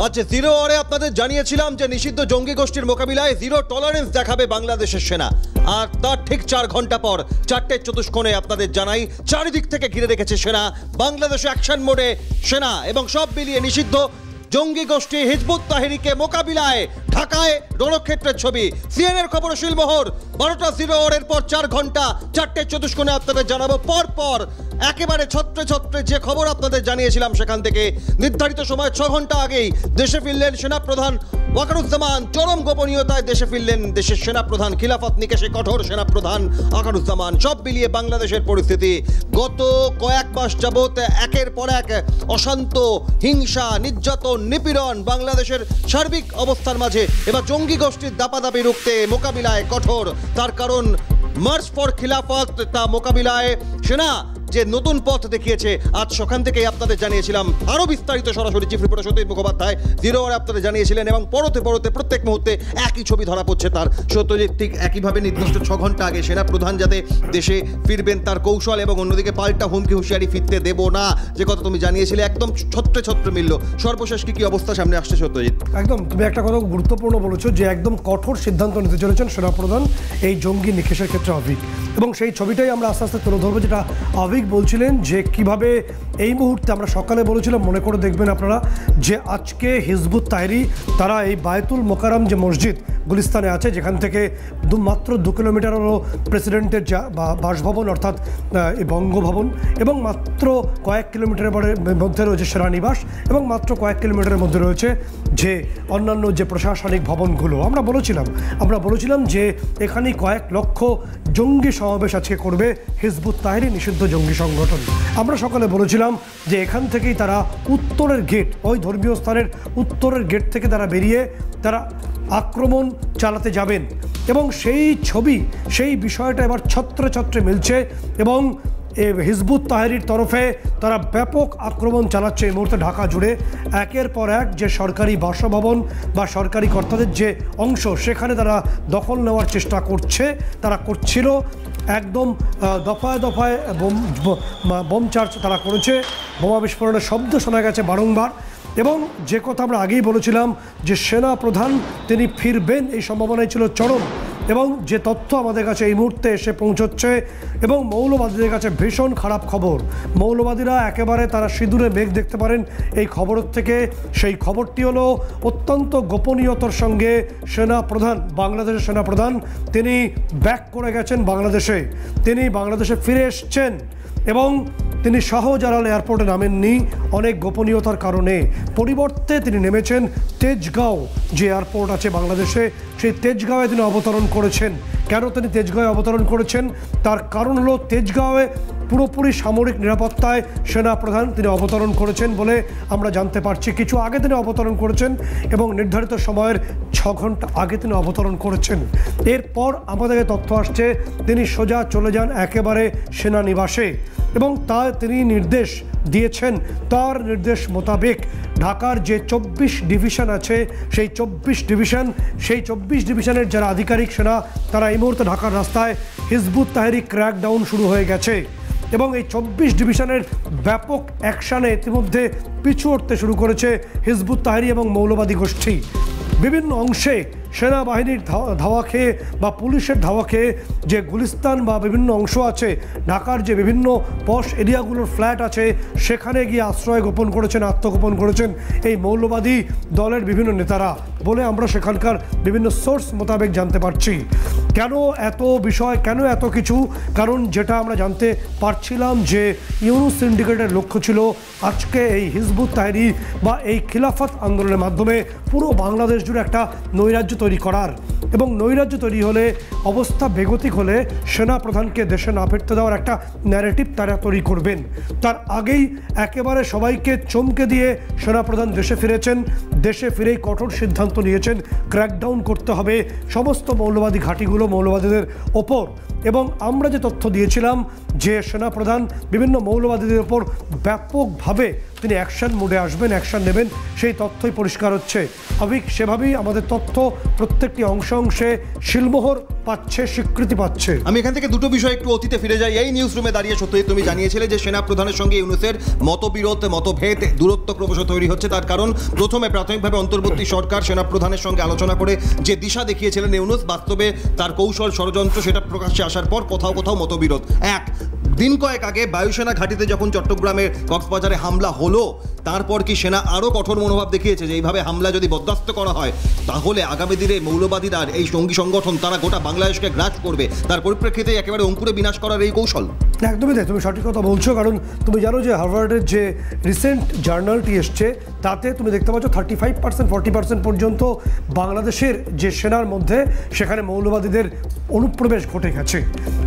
আজ জিরো আওয়ারে আপনাদের জানিয়েছিলাম যে নিষিদ্ধ জঙ্গি গোষ্ঠীর মোকাবিলায় জিরো টলারেন্স দেখাবে বাংলাদেশের সেনা। আর তার ঠিক 4 ঘন্টা পর 4টে চতুষ্কোণে আপনাদের জানাই চারিদিক থেকে ঘিরে রেখেছে সেনা। বাংলাদেশে অ্যাকশন মোডে সেনা এবং সব মিলিয়ে নিষিদ্ধ জঙ্গি গোষ্ঠী হিজবুত তাহরিকে মোকাবিলায় ঢাকায় রণক্ষেত্রের ছবি। সিএনএর খবর শিলমোহর 12টা জিরো আওয়ারের পর 4 ঘন্টা 4টে চতুষ্কোণে আপনাদের জানাবো পর একেবারে ছত্রে ছত্রে যে খবর আপনাদের জানিয়েছিলাম সেখান থেকে নির্ধারিত সময় 6 ঘন্টা আগেই দেশে ফিরলেন সেনাপ্রধান ওয়াকারুজ্জামান। চরম গোপনীয়তায় দেশে ফিরলেন দেশের সেনাপ্রধান, খিলাফত নিকেশে কঠোর সেনাপ্রধান ওয়াকারুজ্জামান। সব মিলিয়ে বাংলাদেশের পরিস্থিতি গত কয়েক মাস যাবৎ একের পর এক অশান্ত, হিংসা, নির্যাতন, নিপীড়ন বাংলাদেশের সার্বিক অবস্থার মাঝে এবার জঙ্গি গোষ্ঠীর দাপাদাপি রুখতে মোকাবিলায় কঠোর। তার কারণ মার্চ ফর খিলাফত, তা মোকাবিলায় সেনা যে নতুন পথ দেখিয়েছে। আজ সকাল থেকেই আপনাদের জানিয়েছিলাম, আরও বিস্তারিত সরাসরি chief reporter Satyajit Mukhopadhyay zero আওয়ারে আপনাদের জানিয়েছিলেন এবং পরতে প্রত্যেক মুহূর্তে একই ছবি ধরা পড়ছে তার। সত্যজিৎ ঠিক একইভাবে নির্দিষ্ট 6 ঘন্টা আগে সেনাপ্রধান যাতে দেশে ফিরবেন তার কৌশল এবং অন্যদিকে পাল্টা হুমকি হুঁশিয়ারি ফিরতে দেব না যে কথা তুমি জানিয়েছিলে একদম ছত্রে মিলল। সর্বশেষ কি অবস্থা সামনে আসছে সত্যজিৎ? একদম তুমি একটা কথা গুরুত্বপূর্ণ বলেছো যে একদম কঠোর সিদ্ধান্ত নিতে চলেছেন সেনাপ্রধান এই জঙ্গি নিকেশের ক্ষেত্রে অভিক, এবং সেই ছবিটাই আমরা আস্তে আস্তে তুলে ধরবো, যেটা অভিক বলছিলেন যে কিভাবে এই মুহূর্তে আমরা সকালে বলেছিলাম, মনে করে দেখবেন আপনারা, যে আজকে হিজবুত তাহরি তারা এই বায়তুল মোকাররম যে মসজিদ গুলিস্তানে আছে, যেখান থেকে মাত্র 2 কিলোমিটার হলো প্রেসিডেন্টের বাসভবন অর্থাৎ এই বঙ্গভবন, এবং মাত্র কয়েক কিলোমিটারের মধ্যে রয়েছে সেনানিবাস, এবং মাত্র কয়েক কিলোমিটারের মধ্যে রয়েছে যে অন্যান্য যে প্রশাসনিক ভবনগুলো। আমরা বলেছিলাম যে এখানেই কয়েক লক্ষ জঙ্গি সমাবেশ আজকে করবে হিজবুত তাহরি নিষিদ্ধ জঙ্গি সংগঠন। আমরা সকালে বলেছিলাম যে এখান থেকেই তারা উত্তরের গেট, ওই ধর্মীয় স্থানের উত্তরের গেট থেকে তারা বেরিয়ে তারা আক্রমণ চালাতে যাবেন, এবং সেই ছবি, সেই বিষয়টা এবার ছত্রে মিলছে, এবং হিজবুত তাহরির তরফে তারা ব্যাপক আক্রমণ চালাচ্ছে এই মুহূর্তে ঢাকা জুড়ে। একের পর এক যে সরকারি বাসভবন বা সরকারি কর্তাদের যে অংশ, সেখানে তারা দখল নেওয়ার চেষ্টা করছিল। একদম দফায় বোম চার্জ তারা করেছে, বোমা বিস্ফোরণের শব্দ শোনা গেছে বারংবার। এবং যে কথা আমরা আগেই বলেছিলাম যে সেনা প্রধান তিনি ফিরবেন, এই সম্ভাবনাই ছিল চরম, এবং যে তথ্য আমাদের কাছে এই মুহূর্তে এসে পৌঁছচ্ছে, এবং মৌলবাদীদের কাছে ভীষণ খারাপ খবর। মৌলবাদীরা একেবারে তারা সিঁদুরে মেঘ দেখতে পারেন এই খবরের থেকে। সেই খবরটি হলো অত্যন্ত গোপনীয়তার সঙ্গে বাংলাদেশের সেনাপ্রধান তিনি ব্যাক করে গেছেন বাংলাদেশে, তিনি বাংলাদেশে ফিরে এসছেন, এবং তিনি শাহজালাল এয়ারপোর্টে নামেননি অনেক গোপনীয়তার কারণে। পরিবর্তে তিনি নেমেছেন তেজগাঁও যে এয়ারপোর্ট আছে বাংলাদেশে, সেই তেজগাঁওয়ে তিনি অবতরণ করেছেন। কেন তিনি তেজগাঁওয়ে অবতরণ করেছেন? তার কারণ হলো তেজগাঁওয়ে পুরোপুরি সামরিক নিরাপত্তায় সেনাপ্রধান তিনি অবতরণ করেছেন বলে আমরা জানতে পারছি। কিছু আগে তিনি অবতরণ করেছেন এবং নির্ধারিত সময়ের 6 ঘন্টা আগে তিনি অবতরণ করেছেন। এরপর আমাদের তথ্য আসছে তিনি সোজা চলে যান একেবারে সেনানিবাসে, এবং তিনি নির্দেশ দিয়েছেন, তার নির্দেশ মোতাবেক ঢাকার যে 24 ডিভিশন আছে সেই 24 ডিভিশনের যারা আধিকারিক সেনা, তারা এই মুহূর্তে ঢাকার রাস্তায় হিজবুত তাহরি ক্র্যাকডাউন শুরু হয়ে গেছে, এবং এই 24 ডিভিশনের ব্যাপক অ্যাকশানে ইতিমধ্যে পিছু হটতে শুরু করেছে হিজবুত তাহরি এবং মৌলবাদী গোষ্ঠী। বিভিন্ন অংশে সেনাবাহিনীর ধাওয়া খেয়ে বা পুলিশের ধাওয়া খেয়ে যে গুলিস্তান বা বিভিন্ন অংশ আছে, ঢাকার যে বিভিন্ন পশ এরিয়াগুলোর ফ্ল্যাট আছে, সেখানে গিয়ে আত্মগোপন করেছেন এই মৌলবাদী দলের বিভিন্ন নেতারা বলে আমরা সেখানকার বিভিন্ন সোর্স মোতাবেক জানতে পারছি। কেন এত বিষয়, কেন এত কিছু? কারণ যেটা আমরা জানতে পারছিলাম যে ইউনুস সিন্ডিকেটের লক্ষ্য ছিল আজকে এই হিজবুত তাহরি বা এই খিলাফত আন্দোলনের মাধ্যমে পুরো বাংলাদেশ জুড়ে একটা নৈরাজ্য তৈরি করার, এবং নৈরাজ্য তৈরি হলে, অবস্থা বেগতিক হলে সেনাপ্রধানকে দেশে না ফিরতে দেওয়ার একটা ন্যারেটিভ তারা তৈরি করবেন। তার আগেই একেবারে সবাইকে চমকে দিয়ে সেনাপ্রধান দেশে ফিরেছেন। দেশে ফিরেই কঠোর সিদ্ধান্ত নিয়েছেন ক্র্যাকডাউন করতে হবে সমস্ত মৌলবাদী ঘাঁটিগুলো, মৌলবাদীদের ওপর। এবং আমরা যে তথ্য দিয়েছিলাম যে সেনাপ্রধান বিভিন্ন মৌলবাদীদের ওপর ব্যাপকভাবে তিনি অ্যাকশন মোডে আসবেন, অ্যাকশন নেবেন, সেই তথ্যই পরিষ্কার হচ্ছে। অভিক, সেভাবেই আমাদের তথ্য প্রত্যেকটি অংশে শিলমোহর পাচ্ছে, স্বীকৃতি পাচ্ছে। আমি এখান থেকে দুটো বিষয় একটু অতীতে ফিরে যাই। এই নিউজ রুমে দাঁড়িয়ে সত্যই তুমি জানিয়েছিলে যে সেনা প্রধানের সঙ্গে ইউনূসের মতবিরোধ, মতভেদ, দূরত্ব ক্রমশ তৈরি হচ্ছে। তার কারণ প্রথমে প্রাথমিকভাবে অন্তর্বর্তী সরকার সেনা প্রধানের সঙ্গে আলোচনা করে যে দিশা দেখিয়েছিলেন ইউনূস, বাস্তবে তার কৌশল ষড়যন্ত্র সেটা প্রকাশ্যে আসার পর কোথাও কোথাও মতবিরোধ। দিন কয়েক আগে বায়ুসেনা ঘাঁটিতে যখন চট্টগ্রামের কক্সবাজারে হামলা হলো, তারপর কি সেনা আরও কঠোর মনোভাব দেখিয়েছে যে এইভাবে হামলা যদি বরদাস্ত করা হয় তাহলে আগামী দিনে মৌলবাদীরা, এই সঙ্গী সংগঠন, তারা গোটা বাংলাদেশকে গ্রাস করবে। তার পরিপ্রেক্ষিতে একেবারে অঙ্কুরে বিনাশ করার এই কৌশল। একদমই তাই, তুমি সঠিক কথা বলছো। কারণ তুমি জানো যে হার্ভার্ডের যে রিসেন্ট জার্নালটি এসছে তাতে তুমি দেখতে পাচ্ছ 35% 40% পর্যন্ত বাংলাদেশের যে সেনার মধ্যে সেখানে মৌলবাদীদের অনুপ্রবেশ ঘটে গেছে।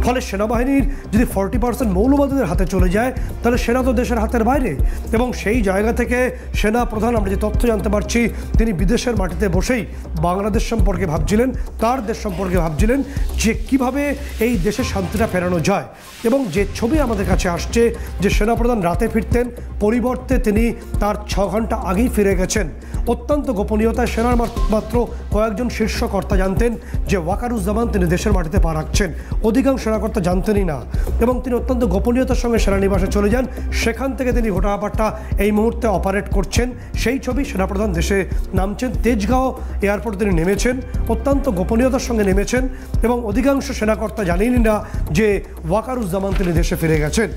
ফলে সেনাবাহিনীর যদি 40% মৌলবাদীদের হাতে চলে যায় তাহলে সেনা তো দেশের হাতের বাইরে। এবং সেই জায়গা থেকে সেনা প্রধান, আমরা যে তথ্য জানতে পারছি, তিনি বিদেশের মাটিতে বসেই বাংলাদেশ সম্পর্কে ভাবছিলেন, তার দেশ সম্পর্কে ভাবছিলেন যে কিভাবে এই দেশের শান্তিটা ফেরানো যায়। এবং যে ছবি আমাদের কাছে আসছে যে সেনাপ্রধান রাতে ফিরতেন, পরিবর্তে তিনি তার 6 ঘন্টা আগেই ফিরে গেছেন। অত্যন্ত গোপনীয়তায় সেনার মাত্র কয়েকজন শীর্ষ কর্তা জানতেন যে ওয়াকারুজ্জামান তিনি দেশের মাটিতে পা রাখছেন। অধিকাংশ সেনাকর্তা জানতেনই না এবং তিনি অত্যন্ত গোপনীয়তার সঙ্গে সেনানিবাসে চলে যান। সেখান থেকে তিনি গোটা ব্যাপারটা এই মুহূর্তে অপারেট করছেন। সেই ছবি, সেনাপ্রধান দেশে নামছেন, তেজগাঁও এয়ারপোর্টে তিনি নেমেছেন, অত্যন্ত গোপনীয়তার সঙ্গে নেমেছেন এবং অধিকাংশ সেনাকর্তা জানেনই না যে ওয়াকারুজ্জামান তিনি দেশে ফিরে গেছেন।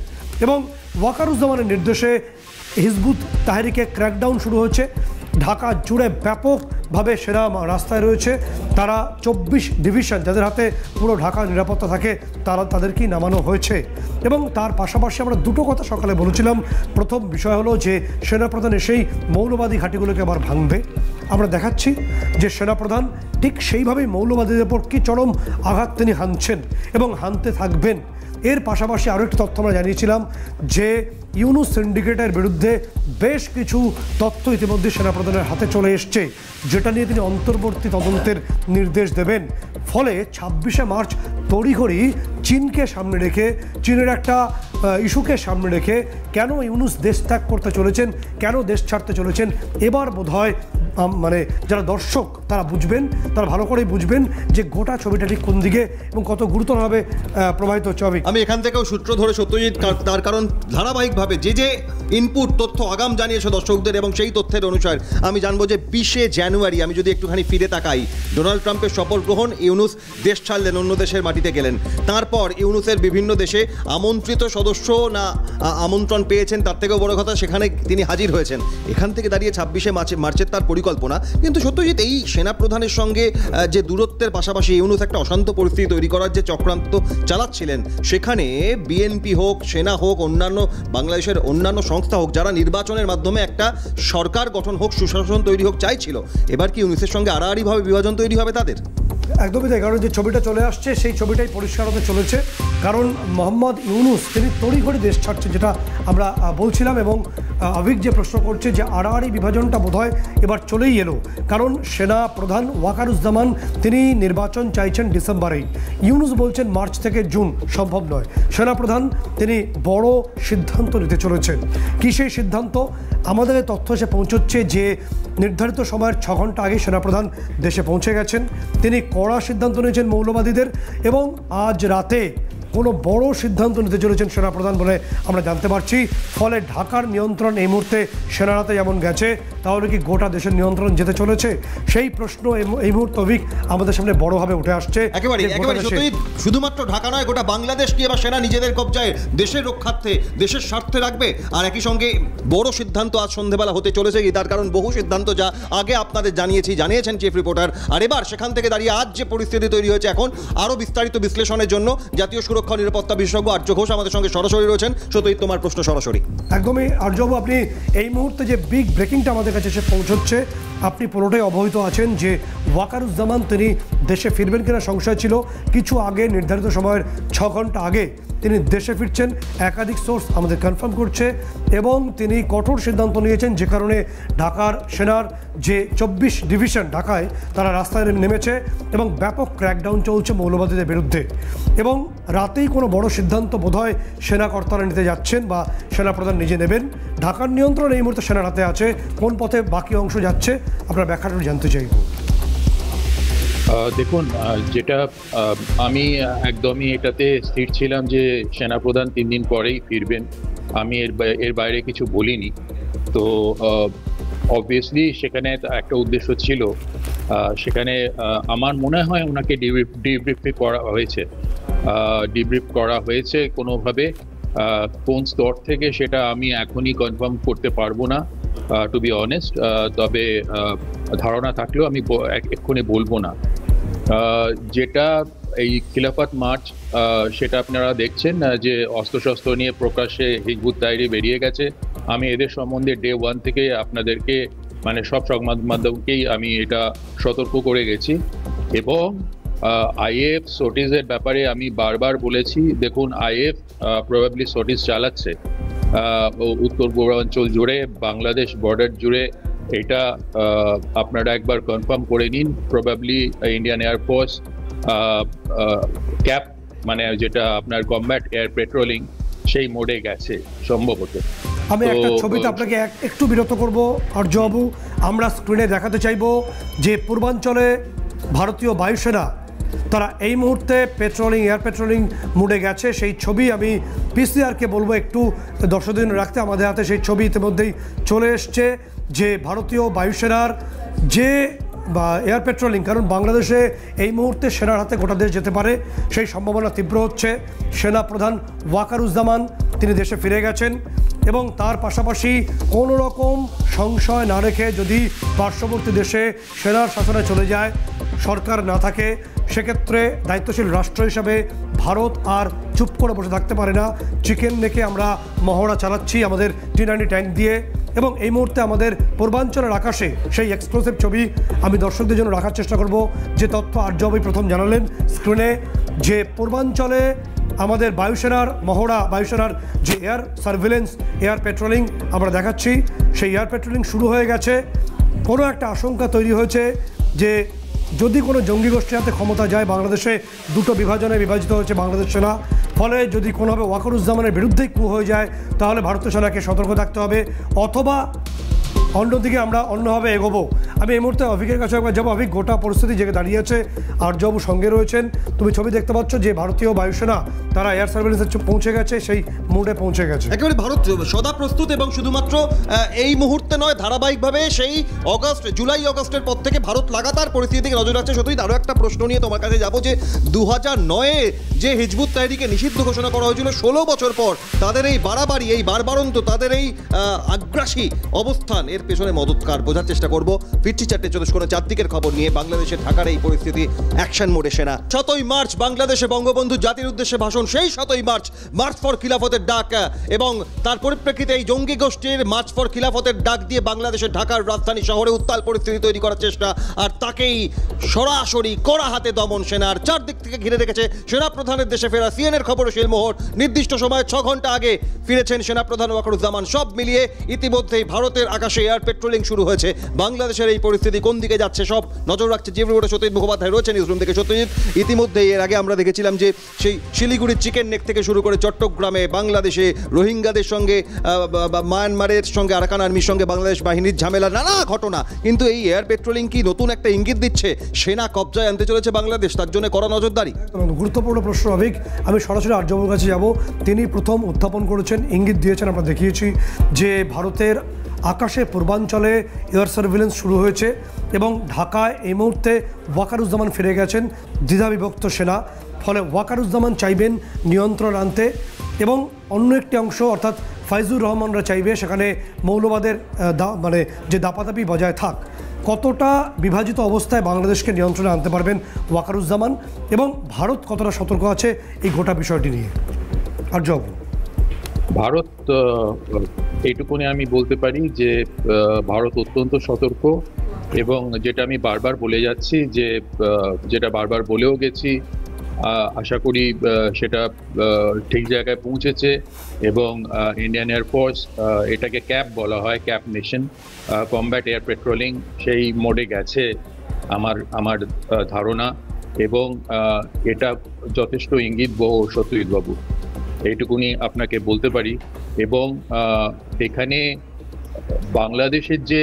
এবং ওয়াকারুজ্জামানের নির্দেশে হিজবুত তাহরিকে ক্র্যাকডাউন শুরু হয়েছে। ঢাকা জুড়ে ব্যাপকভাবে সেনা রাস্তায় রয়েছে। তারা 24 ডিভিশন, যাদের হাতে পুরো ঢাকা নিরাপত্তা থাকে, তাদেরকেই নামানো হয়েছে। এবং তার পাশাপাশি আমরা দুটো কথা সকালে বলেছিলাম। প্রথম বিষয় হলো যে সেনাপ্রধান এসেই মৌলবাদী ঘাঁটিগুলোকে আবার ভাঙবে। আমরা দেখাচ্ছি যে সেনাপ্রধান ঠিক সেইভাবেই মৌলবাদীদের উপর কি চরম আঘাত তিনি হানছেন এবং হানতে থাকবেন। এর পাশাপাশি আরও একটি তথ্য আমরা জানিয়েছিলাম যে ইউনূস সিন্ডিকেটের বিরুদ্ধে বেশ কিছু তথ্য ইতিমধ্যে সেনাপ্রধানের হাতে চলে এসছে, যেটা নিয়ে তিনি অন্তর্বর্তী তদন্তের নির্দেশ দেবেন। ফলে 26শে মার্চ তড়িঘড়ি চীনকে সামনে রেখে, চীনের একটা ইস্যুকে সামনে রেখে কেন ইউনূস দেশ ত্যাগ করতে চলেছেন, কেন দেশ ছাড়তে চলেছেন, এবার বোধহয় মানে যারা দর্শক তারা বুঝবেন, তারা ভালো করেই বুঝবেন যে গোটা ছবিটা ঠিক কোন দিকে এবং কত গুরুতরভাবে প্রবাহিত হচ্ছে হবে। আমি এখান থেকেও সূত্র ধরে সত্যজিৎ, তার কারণ ধারাবাহিকভাবে যে ইনপুট তথ্য আগাম জানিয়েছে দর্শকদের এবং সেই তথ্যের অনুসারে আমি জানবো যে 20শে জানুয়ারি, আমি যদি একটুখানি ফিরে তাকাই, ডোনাল্ড ট্রাম্পের শপথ গ্রহণ, ইউনূস দেশ ছাড়লেন, অন্য দেশের মাটিতে গেলেন। তারপর ইউনূসের বিভিন্ন দেশে আমন্ত্রিত সদস্য না আমন্ত্রণ পেয়েছেন, তার থেকেও বড় কথা সেখানে তিনি হাজির হয়েছেন। এখান থেকে দাঁড়িয়ে 26শে মার্চের তার পরিকল্পনা। কিন্তু সত্যজিৎ, এই সেনাপ্রধানের সঙ্গে যে দূরত্বের পাশাপাশি ইউনূস একটা অশান্ত পরিস্থিতি তৈরি করার যে চক্রান্ত চালাচ্ছিলেন, সেখানে বিএনপি হোক, সেনা হোক, অন্যান্য বাংলাদেশের অন্যান্য সংস্থা হোক, যারা নির্বাচনের মাধ্যমে একটা সরকার গঠন হোক, সুশাসন তৈরি হোক চাইছিল, এবার কি ইউনূসের সঙ্গে আড়াআড়িভাবে বিভাজন তৈরি হবে তাদের? একদমই তাই। কারণ যে ছবিটা চলে আসছে সেই ছবিটাই পরিষ্কার হতে চলেছে। কারণ মোহাম্মদ ইউনূস তিনি তড়িঘড়ি দেশ ছাড়ছেন, যেটা আমরা বলছিলাম। এবং অভিক যে প্রশ্ন করছে যে আড়াআড়ি বিভাজনটা বোধহয় এবার চলেই এলো। কারণ সেনা প্রধান ওয়াকারুজ্জামান তিনি নির্বাচন চাইছেন ডিসেম্বরেই, ইউনূস বলছেন মার্চ থেকে জুন সম্ভব নয়। সেনাপ্রধান তিনি বড় সিদ্ধান্ত নিতে চলেছেন। কী সেই সিদ্ধান্ত? আমাদের তথ্য এসে পৌঁছচ্ছে যে নির্ধারিত সময়ের 6 ঘন্টা আগে সেনাপ্রধান দেশে পৌঁছে গেছেন। তিনি কড়া সিদ্ধান্ত নিয়েছেন মৌলবাদীদের এবং আজ রাতে কোনো বড় সিদ্ধান্ত নিতে চলেছেন সেনাপ্রধান বলে আমরা জানতে পারছি। ফলে ঢাকার নিয়ন্ত্রণ এই মুহূর্তে সেনার হাতে যেমন গেছে, তাহলে কি গোটা দেশের নিয়ন্ত্রণ যেতে চলেছে? সেই প্রশ্ন এই মুহূর্তে অভিক আমাদের সামনে বড়ভাবে উঠে আসছে। একেবারে শুধুমাত্র ঢাকা নয়, গোটা বাংলাদেশ কি এবার সেনা নিজেদের কবজায় দেশের রক্ষার্থে, দেশের স্বার্থে রাখবে? আর একই সঙ্গে বড় সিদ্ধান্ত আজ সন্ধ্যেবেলা হতে চলেছে কি, তার কারণ বহু সিদ্ধান্ত যা আগে আপনাদের জানিয়েছেন চিফ রিপোর্টার। আর এবার সেখান থেকে দাঁড়িয়ে আজ যে পরিস্থিতি তৈরি হয়েছে, এখন আরও বিস্তারিত বিশ্লেষণের জন্য জাতীয় সুরক্ষা নিরাপত্তা বিশেষজ্ঞ আর্য ঘোষ আমাদের সঙ্গে সরাসরি রয়েছেন। সত্যজিৎ, তোমার প্রশ্ন সরাসরি। একদমই আর্যবাবু, আপনি এই মুহূর্তে যে বিগ ব্রেকিংটা আমাদের কাছে এসে পৌঁছচ্ছে, আপনি পুরোটাই অবহিত আছেন যে ওয়াকারুজ্জামান তিনি দেশে ফিরবেন কিনা সংশয় ছিল। কিছু আগে, নির্ধারিত সময়ের 6 ঘন্টা আগে তিনি দেশে ফিরছেন, একাধিক সোর্স আমাদের কনফার্ম করছে, এবং তিনি কঠোর সিদ্ধান্ত নিয়েছেন, যে কারণে ঢাকার সেনার যে 24 ডিভিশন ঢাকায় তারা রাস্তায় নেমেছে এবং ব্যাপক ক্র্যাকডাউন চলছে মৌলবাদীদের বিরুদ্ধে। এবং রাতেই কোনো বড় সিদ্ধান্ত বোধহয় সেনা কর্তারা নিতে যাচ্ছেন বা সেনাপ্রধান নিজে নেবেন। ঢাকার নিয়ন্ত্রণ এই মুহূর্তে সেনার হাতে আছে, কোন পথে বাকি অংশ যাচ্ছে আপনার ব্যাখ্যাটা জানতে চাইব। দেখুন, যেটা আমি একদমই এটাতে স্থির ছিলাম যে সেনাপ্রধান 3 দিন পরেই ফিরবেন, আমি এর বাইরে কিছু বলিনি। তো অবভিয়াসলি সেখানে একটা উদ্দেশ্য ছিল, সেখানে আমার মনে হয় ওনাকে ডিব্রিফ করা হয়েছে কোনোভাবে। কোন স্তর থেকে সেটা আমি এখনই কনফার্ম করতে পারবো না, টু বি অনেস্ট। তবে ধারণা থাকলেও আমি এক্ষুনি বলবো না। যেটা এই খিলাফত মার্চ, সেটা আপনারা দেখছেন যে অস্ত্রশস্ত্র নিয়ে প্রকাশ্যে হিজবুত তাহরির বেরিয়ে গেছে। আমি এদের সম্বন্ধে ডে 1 থেকে আপনাদেরকে, মানে সব সংবাদ মাধ্যমকেই আমি এটা সতর্ক করে গেছি। এবং আইএফ সটিজের ব্যাপারে আমি বারবার বলেছি, দেখুন আইএফ প্রবাবলি সটিজ চালাচ্ছে উত্তর পূর্বাঞ্চল জুড়ে, বাংলাদেশ বর্ডার জুড়ে। এটা আপনারা একবার কনফার্ম করে নিন। প্রবাবলি ইন্ডিয়ান এয়ারফোর্স ক্যাপ, মানে যেটা আপনার কমব্যাট এয়ার পেট্রোলিং, সেই মোডে গেছে সম্ভবত। আমি একটা ছবিতে আপনাকে একটু বিরত করব আর্যবাবু। আমরা স্ক্রিনে দেখাতে চাইব যে পূর্বাঞ্চলে ভারতীয় বায়ুসেনা তারা এই মুহূর্তে এয়ার পেট্রোলিং মুডে গেছে। সেই ছবি আমি পিসিআরকে বলবো একটু দর্শকদের রাখতে। আমাদের হাতে সেই ছবি ইতিমধ্যেই চলে এসছে, যে ভারতীয় বায়ুসেনার যে বা এয়ার পেট্রোলিং, কারণ বাংলাদেশে এই মুহূর্তে সেনার হাতে গোটা দেশ যেতে পারে, সেই সম্ভাবনা তীব্র হচ্ছে। সেনা প্রধান ওয়াকারুজ্জামান তিনি দেশে ফিরে গেছেন, এবং তার পাশাপাশি কোনো রকম সংশয় না রেখে যদি পার্শ্ববর্তী দেশে সেনার শাসনে চলে যায়, সরকার না থাকে, সেক্ষেত্রে দায়িত্বশীল রাষ্ট্র হিসাবে ভারত আর চুপ করে বসে থাকতে পারে না। চিকেন নেকে আমরা মহড়া চালাচ্ছি আমাদের T-90 ট্যাঙ্ক দিয়ে, এবং এই মুহূর্তে আমাদের পূর্বাঞ্চলের আকাশে সেই এক্সক্লুসিভ ছবি আমি দর্শকদের জন্য রাখার চেষ্টা করব। যে তথ্য আর্যবাবু প্রথম জানালেন স্ক্রিনে, যে পূর্বাঞ্চলে আমাদের বায়ুসেনার মহড়া, বায়ুসেনার যে এয়ার সার্ভিলেন্স, এয়ার পেট্রোলিং আমরা দেখাচ্ছি, সেই এয়ার পেট্রোলিং শুরু হয়ে গেছে। কোনো একটা আশঙ্কা তৈরি হয়েছে যে যদি কোনো জঙ্গি গোষ্ঠীর হাতে ক্ষমতা যায়, বাংলাদেশে দুটো বিভাজনে বিভাজিত হয়েছে বাংলাদেশ সেনা, ফলে যদি কোনোভাবে ওয়াকারুজ্জামানের বিরুদ্ধেই কূপ হয়ে যায়, তাহলে ভারতীয় সেনাকে সতর্ক থাকতে হবে, অথবা অন্যদিকে আমরা অন্যভাবে এগোবো। আমি এই মুহূর্তে অভিকের কাছে একবার যাবো। অভিক, গোটা পরিস্থিতি জেগে দাঁড়িয়েছে, আর্যবাবু সঙ্গে রয়েছেন, তুমি ছবি দেখতে পাচ্ছ যে ভারতীয় বায়ুসেনা তারা এয়ার সার্ভিলেন্সে পৌঁছে গেছে, সেই মুডে পৌঁছে গেছে। একেবারে ভারত সদা প্রস্তুত, এবং শুধুমাত্র এই মুহূর্তে নয়, ধারাবাহিকভাবে সেই জুলাই অগস্টের পর থেকে ভারত লাগাতার পরিস্থিতিকে নজর রাখছে। সত্যি আরও একটা প্রশ্ন নিয়ে তোমার কাছে যাবো, যে 2009-এ যে হিজবুত তাহরিরকে নিষিদ্ধ ঘোষণা করা হয়েছিল, 16 বছর পর তাদের এই বাড়াবাড়ি, এই বারবারন্ত, তাদের এই আগ্রাসী অবস্থান, এর পেছনে মদতকার বোঝার চেষ্টা করব। ফিরছি 4:24 চারদিকের খবর নিয়ে। বাংলাদেশের ঢাকার এই পরিস্থিতি, অ্যাকশন মোডে সেনা। 7ই মার্চ বাংলাদেশে বঙ্গবন্ধু জাতির উদ্দেশ্যে ভাষণ, সেই 7ই মার্চ ফর খিলাফতের ডাক, এবং তার পরিপ্রেক্ষিতে এই জঙ্গি গোষ্ঠীর মার্চ ফর খিলাফতের ডাক দিয়ে বাংলাদেশের ঢাকার রাজধানী শহরে উত্তাল পরিস্থিতি তৈরি করার চেষ্টা, আর তাকেই সরাসরি কড়া হাতে দমন সেনার। চারদিক থেকে ঘিরে রেখেছে সেনাপ্রধানের দেশে ফেরা। সিএনএর খবর শিলমোহর, নির্দিষ্ট সময়ে 6 ঘন্টা আগে ফিরেছেন সেনাপ্রধান ওয়াকারুজ্জামান। সব মিলিয়ে ইতিমধ্যেই ভারতের আকাশে এয়ার পেট্রোলিং শুরু হয়েছে। বাংলাদেশের এই পরিস্থিতি কোন দিকে যাচ্ছে সব নজর রাখছে জিএফ রিপোর্টার সত্যজিৎ মুখোপাধ্যায় রয়েছে নিউজরুম থেকে। সত্যজিৎ, ইতিমধ্যেই এর আগে আমরা দেখেছিলাম যে সেই শিলিগুড়ির চিকেন নেক থেকে শুরু করে চট্টগ্রামে বাংলাদেশে রোহিঙ্গাদের সঙ্গে, মায়ানমারের সঙ্গে, আরাকান আর্মির সঙ্গে বাংলাদেশ বাহিনীর ঝামেলা, নানা ঘটনা। কিন্তু এই এয়ার পেট্রোলিং কি নতুন একটা ইঙ্গিত দিচ্ছে সেনা কবজায় আনতে চলেছে বাংলাদেশ, তার জন্য কড়া নজরদারি? গুরুত্বপূর্ণ প্রশ্ন অভিক। আমি সরাসরি আর্যবাবুর কাছে যাব। তিনি প্রথম উত্থাপন করেছেন, ইঙ্গিত দিয়েছেন, আমরা দেখিয়েছি যে ভারতের আকাশে পূর্বাঞ্চলে এয়ার সার্ভিলেন্স শুরু হয়েছে, এবং ঢাকায় এই মুহূর্তে ওয়াকারুজ্জামান ফিরে গেছেন, দ্বিধাবিভক্ত সেনা। ফলে ওয়াকারুজ্জামান চাইবেন নিয়ন্ত্রণ আনতে, এবং অন্য একটি অংশ অর্থাৎ ফাইজুর রহমানরা চাইবে সেখানে মৌলবাদের মানে যে দাপাদাপি বজায় থাক। কতটা বিভাজিত অবস্থায় বাংলাদেশকে নিয়ন্ত্রণে আনতে পারবেন ওয়াকারুজ্জামান, এবং ভারত কতটা সতর্ক আছে এই গোটা বিষয়টি নিয়ে? আর্যবাবু, ভারত, এইটুকুনি আমি বলতে পারি যে ভারত অত্যন্ত সতর্ক, এবং যেটা আমি বারবার বলে যাচ্ছি, যে যেটা বারবার বলেও গেছি, আশা করি সেটা ঠিক জায়গায় পৌঁছেছে এবং ইন্ডিয়ান এয়ারফোর্স, এটাকে ক্যাপ বলা হয়, cap mission, combat air patrolling, সেই মোডে গেছে আমার ধারণা। এবং এটা যথেষ্ট ইঙ্গিতবহ সত্যজিৎ বাবু, এইটুকুনি আপনাকে বলতে পারি। এবং এখানে বাংলাদেশের যে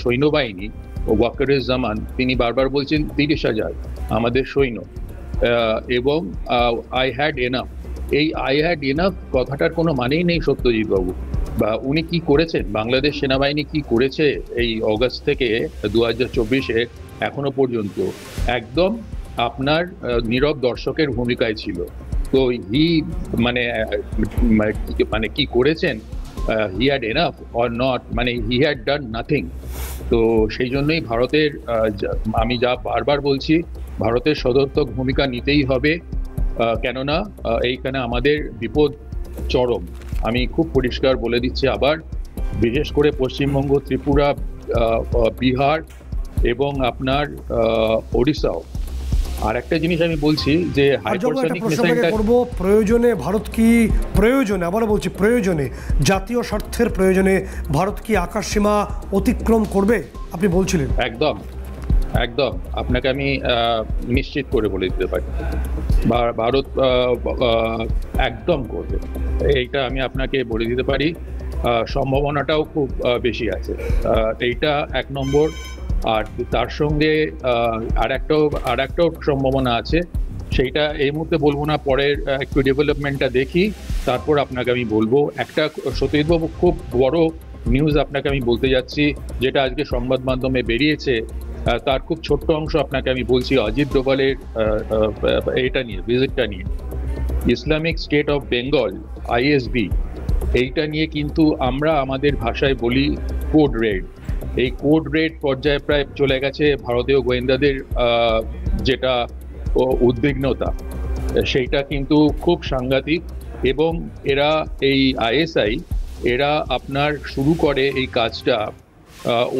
সৈন্যবাহিনী, ওয়াকারুজ্জামান, তিনি বারবার বলছেন 30,000 আমাদের সৈন্য, এবং আই হ্যাড এনাফ। এই আই হ্যাড এনাফ কথাটার কোনো মানেই নেই সত্যজিৎ বাবু। বা উনি কি করেছেন, বাংলাদেশ সেনাবাহিনী কি করেছে এই অগাস্ট থেকে 2024-এ এখনো পর্যন্ত, একদম আপনার নীরব দর্শকের ভূমিকায় ছিল। তো মানে কি করেছেন, he had enough or not, মানে হি হ্যাড ডান নাথিং। তো সেই জন্যই ভারতের, আমি যা বারবার বলছি, ভারতের সদর্থক ভূমিকা নিতেই হবে, কেননা এইখানে আমাদের বিপদ চরম। আমি খুব পরিষ্কার বলে দিচ্ছি আবার, বিশেষ করে পশ্চিমবঙ্গ, ত্রিপুরা, বিহার এবং আপনার ওড়িশাও। আর একটা জিনিস আমি বলছি যে হাইপারসনিক মিসাইলটা প্রয়োজনে ভারত কি, প্রয়োজনে, আবারও বলছি প্রয়োজনে, জাতীয় স্বার্থের প্রয়োজনে ভারত কি আকাশ সীমা অতিক্রম করবে, আপনি বলছিলেন? একদম একদম, আপনাকে আমি নিশ্চিত করে বলে দিতে পারি, ভারত একদম করবে, এইটা আমি আপনাকে বলে দিতে পারি। সম্ভাবনাটাও খুব বেশি আছে, এইটা এক নম্বর। আর তার সঙ্গে আর একটাও সম্ভাবনা আছে, সেইটা এই মুহূর্তে বলবো না, পরের একটু ডেভেলপমেন্টটা দেখি, তারপর আপনাকে আমি বলবো। একটা সত্যজিৎবাবু খুব বড় নিউজ আপনাকে আমি বলতে যাচ্ছি, যেটা আজকে সংবাদ মাধ্যমে বেরিয়েছে, তার খুব ছোট্ট অংশ আপনাকে আমি বলছি। অজিত ডোভালের এটা নিয়ে, ভিজিটটা নিয়ে, Islamic State of Bengal, ISSB, এইটা নিয়ে কিন্তু আমরা আমাদের ভাষায় বলি কোড রেড। এই কোড রেড পর্যায়ে প্রায় চলে গেছে ভারতীয় গোয়েন্দাদের যেটা উদ্বিগ্নতা, সেইটা কিন্তু খুব সাংঘাতিক। এবং এরা, এই আইএসআই, এরা আপনার শুরু করে এই কাজটা,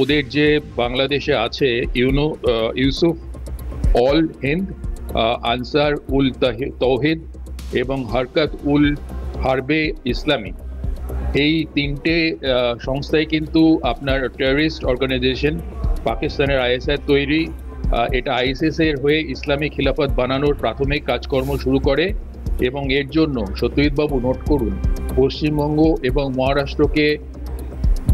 ওদের যে বাংলাদেশে আছে ইউসুফ অল হিন্দ, আনসার উল তৌহিদ এবং হরকত উল হারবে ইসলামী, এই তিনটে সংস্থায় কিন্তু আপনার টেররিস্ট অর্গানাইজেশন, পাকিস্তানের আইএসআই তৈরি, এটা আইসিস এর হয়ে ইসলামী খিলাফত বানানোর প্রাথমিক কাজকর্ম শুরু করে। এবং এর জন্য সত্যজিৎবাবু নোট করুন, পশ্চিমবঙ্গ এবং মহারাষ্ট্রকে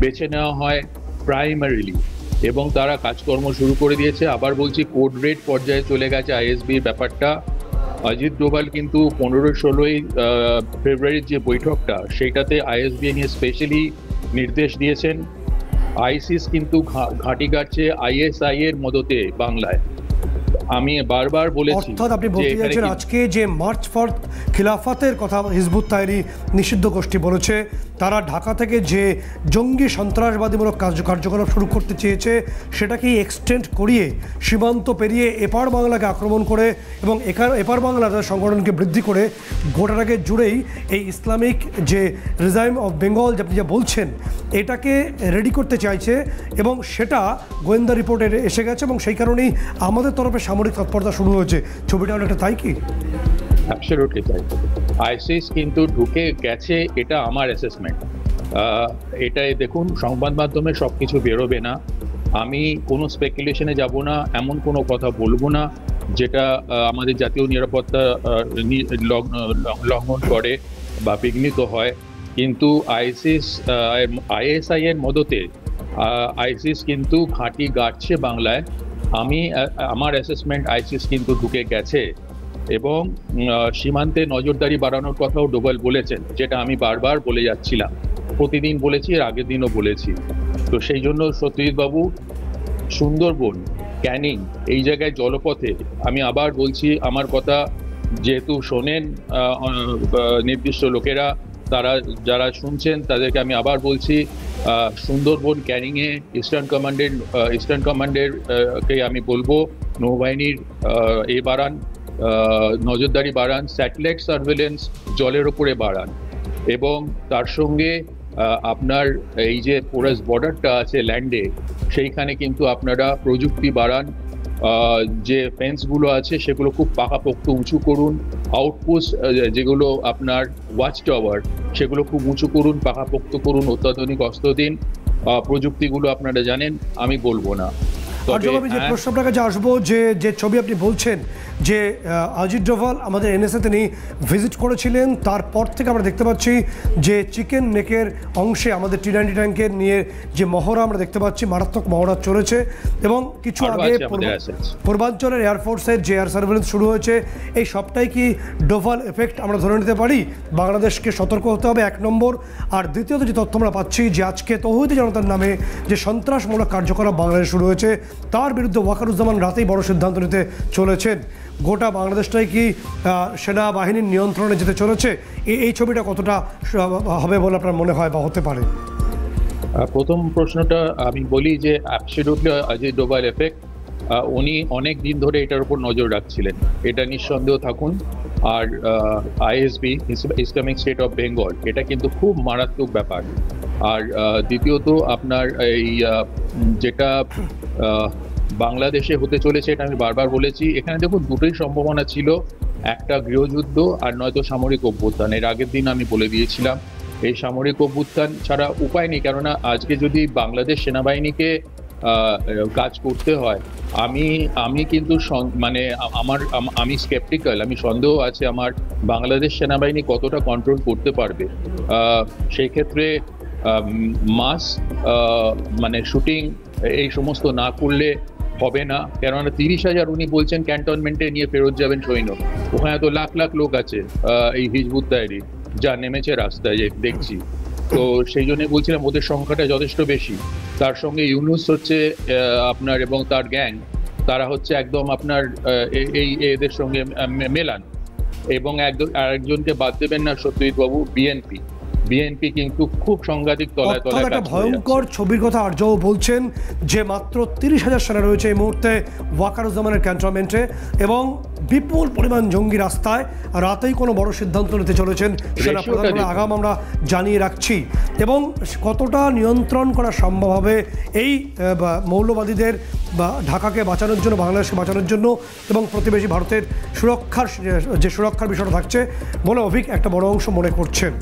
বেছে নেওয়া হয় প্রাইমারিলি, এবং তারা কাজকর্ম শুরু করে দিয়েছে। আবার বলছি, কোড রেড পর্যায়ে চলে গেছে আইএসবির ব্যাপারটা। অজিত ডোভাল কিন্তু 15-16 ফেব্রুয়ারির যে বৈঠকটা, সেইটাতে আইএসবি নিয়ে স্পেশালি নির্দেশ দিয়েছেন। আইসিস কিন্তু ঘাঁটি গাড়ছে আইএসআই এর মদতে বাংলায়। আমি বারবার বলেছি, অর্থাৎ আপনি বলতে চাইছেন আজকে যে মার্চ ফর খিলাফতের কথা হিজবুত তাহরির নিষিদ্ধ গোষ্ঠী বলেছে, তারা ঢাকা থেকে যে জঙ্গি সন্ত্রাসবাদীমূলক কার্যকলাপ শুরু করতে চেয়েছে, সেটাকেই এক্সটেন্ড করিয়ে সীমান্ত পেরিয়ে এপার বাংলাকে আক্রমণ করে এবং এপার বাংলা সংগঠনকে বৃদ্ধি করে গোটাটাকে জুড়েই এই ইসলামিক যে রিজাইম অফ বেঙ্গল আপনি যা বলছেন, এটাকে রেডি করতে চাইছে। এবং সেটা গোয়েন্দা রিপোর্টে এসে গেছে, এবং সেই কারণেই আমাদের তরফে সামরিক তৎপরতা শুরু হয়েছে। ছবিটা অনেকটা তাই কি? অ্যাবসলিউটলি তাই। আইসিস কিন্তু ঢুকে গেছে, এটা আমার অ্যাসেসমেন্ট। এটাই দেখুন, সংবাদ মাধ্যমে সব কিছু বেরোবে না, আমি কোনো স্পেকুলেশনে যাব না, এমন কোনো কথা বলবো না যেটা আমাদের জাতীয় নিরাপত্তা লঙ্ঘন করে বা বিঘ্নিত হয়। কিন্তু আইএসআই এর মদতে আইসিস কিন্তু ঘাঁটি গাড়ছে বাংলায়। আমার অ্যাসেসমেন্ট, আইসিস কিন্তু ঢুকে গেছে এবং সীমান্তে নজরদারি বাড়ানোর কথাও ডোভাল বলেছেন, যেটা আমি বারবার বলে যাচ্ছিলাম, প্রতিদিন বলেছি, এর আগের দিনও বলেছি। তো সেই জন্য সত্যজিৎবাবু, সুন্দরবন, ক্যানিং, এই জায়গায় জলপথে, আমি আবার বলছি, আমার কথা যেহেতু শোনেন নির্দিষ্ট লোকেরা, তারা যারা শুনছেন তাদেরকে আমি আবার বলছি, সুন্দরবন, ক্যানিংয়ে ইস্টার্ন কমান্ডের কে আমি বলবো নৌবাহিনীর বাড়ান, নজরদারি বাড়ান, স্যাটেলাইট সার্ভেলেন্স জলের ওপরে বাড়ান, এবং তার সঙ্গে আপনার এই যে পোরাস বর্ডারটা আছে ল্যান্ডে, সেইখানে কিন্তু আপনারা প্রযুক্তি বাড়ান, যে ফেন্সগুলো আছে সেগুলো খুব পাকাপোক্ত উঁচু করুন, আউটপোস্ট যেগুলো আপনার ওয়াচ টাওয়ার সেগুলো খুব উঁচু করুন, পাকাপোক্ত করুন, অত্যাধুনিক অস্ত্র দিন। প্রযুক্তিগুলো আপনারা জানেন, আমি বলবো না। আর যখন আমি যে প্রশ্নটার কাছে আসবো, যে ছবি আপনি বলছেন যে অজিত ডোভাল আমাদের এনএসএ তিনি ভিজিট করেছিলেন, তারপর থেকে আমরা দেখতে পাচ্ছি যে চিকেন নেকের অংশে আমাদের T-90 ট্যাঙ্কের নিয়ে যে মহড়া আমরা দেখতে পাচ্ছি, মারাত্মক মহড়া চলেছে। এবং কিছু আগে পূর্বাঞ্চলের এয়ারফোর্সের যে এয়ার সার্ভেলেন্স শুরু হয়েছে, এই সবটাই কি ডোভাল এফেক্ট আমরা ধরে নিতে পারি? বাংলাদেশকে সতর্ক হতে হবে, 1 নম্বর। আর দ্বিতীয়ত যে তথ্য আমরা পাচ্ছি যে আজকে তৌহিদি জনতার নামে যে সন্ত্রাসমূলক কার্যকলাপ বাংলাদেশে শুরু হয়েছে, তার বিরুদ্ধে ওয়াকারুজ্জামান রাতেই বড় সিদ্ধান্ত নিতে চলেছেন। গোটা বাংলাদেশটাই কি সেনাবাহিনীর নিয়ন্ত্রণে যেতে চলেছে? এই ছবিটা কতটা হবে বলে আপনার মনে হয় বা হতে পারে? প্রথম প্রশ্নটা আমি বলি যে অ্যাবসলিউটলি অজিত ডোভাল এফেক্ট। উনি অনেক দিন ধরে এটার উপর নজর রাখছিলেন, এটা নিঃসন্দেহ থাকুন। আর ISB, Islamic State of Bengal, এটা কিন্তু খুব মারাত্মক ব্যাপার। আর দ্বিতীয়ত আপনার এই যেটা বাংলাদেশে হতে চলেছে, এটা আমি বারবার বলেছি, এখানে দেখুন দুটোই সম্ভাবনা ছিল, একটা গৃহযুদ্ধ আর নয়তো সামরিক অভ্যুত্থান। এর আগের দিন আমি বলে দিয়েছিলাম এই সামরিক অভ্যুত্থান ছাড়া উপায় নেই। কেননা আজকে যদি বাংলাদেশ সেনাবাহিনীকে কাজ করতে হয়, আমি কিন্তু মানে আমি স্কেপটিক্যাল, আমি সন্দেহ আছে আমার বাংলাদেশ সেনাবাহিনী কতটা কন্ট্রোল করতে পারবে। সেই ক্ষেত্রে মাস মানে শুটিং এই সমস্ত না করলে হবে না। কেননা 30,000 উনি বলছেন ক্যান্টনমেন্টে নিয়ে ফেরত যাবেন সৈন্য, ওখানে তো লাখ লাখ লোক আছে এই হিজবুত তাহরির যা নেমেছে রাস্তায় দেখছি। তো সেই জন্য বলছিলাম ওদের সংখ্যাটা যথেষ্ট বেশি। তার সঙ্গে ইউনুস হচ্ছে আপনার এবং তার গ্যাং, তারা হচ্ছে একদম আপনার এদের সঙ্গে মেলান। এবং আরেকজনকে বাদ দেবেন না সত্যজিৎ বাবু, বিএনপি কিন্তু খুব সাংঘাতিক তলায় তলায় একটা ভয়ঙ্কর ছবির কথা আর্যও বলছেন যে মাত্র 30,000 সেনা রয়েছে এই মুহূর্তে ওয়াকারুজ্জামানের ক্যান্টনমেন্টে এবং বিপুল পরিমাণ জঙ্গি রাস্তায়। রাতেই কোনো বড় সিদ্ধান্ত নিতে চলেছেন সেনাপ্রধান, আগাম আমরা জানিয়ে রাখছি। এবং কতটা নিয়ন্ত্রণ করা সম্ভব হবে এই মৌলবাদীদের বা ঢাকাকে বাঁচানোর জন্য, বাংলাদেশকে বাঁচানোর জন্য এবং প্রতিবেশী ভারতের সুরক্ষার বিষয়টা থাকছে বলে অভিক একটা বড় অংশ মনে করছেন।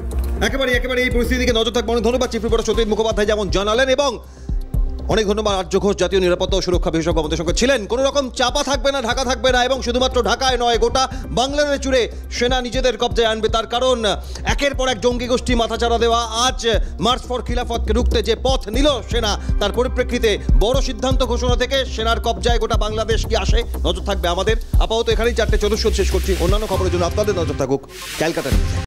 একেবারে এই পরিস্থিতিকে নজর থাকবে। অনেক ধন্যবাদ চিফ রিপোর্টার সত্যজিৎ মুখোপাধ্যায় যেমন জানালেন, এবং অনেক ধন্যবাদ আর্য ঘোষ, জাতীয় নিরাপত্তা ও সুরক্ষা বিশেষজ্ঞ আমাদের সঙ্গে ছিলেন। কোনো রকম চাপা থাকবে না, ঢাকা থাকবে না, এবং শুধুমাত্র ঢাকায় নয়, গোটা বাংলাদেশ জুড়ে সেনা নিজেদের কবজায় আনবে। তার কারণ একের পর এক জঙ্গি গোষ্ঠী মাথাচাড়া দেওয়া। আজ মার্চ ফর খিলাফতকে রুখতে যে পথ নিল সেনা, তার পরিপ্রেক্ষিতে বড় সিদ্ধান্ত ঘোষণা থেকে সেনার কবজায় গোটা বাংলাদেশ কি আসে, নজর থাকবে আমাদের। আপাতত এখানেই 4:64 শেষ করছি। অন্যান্য খবরের জন্য আপনাদের নজর থাকুক ক্যালকাটা নিউজে।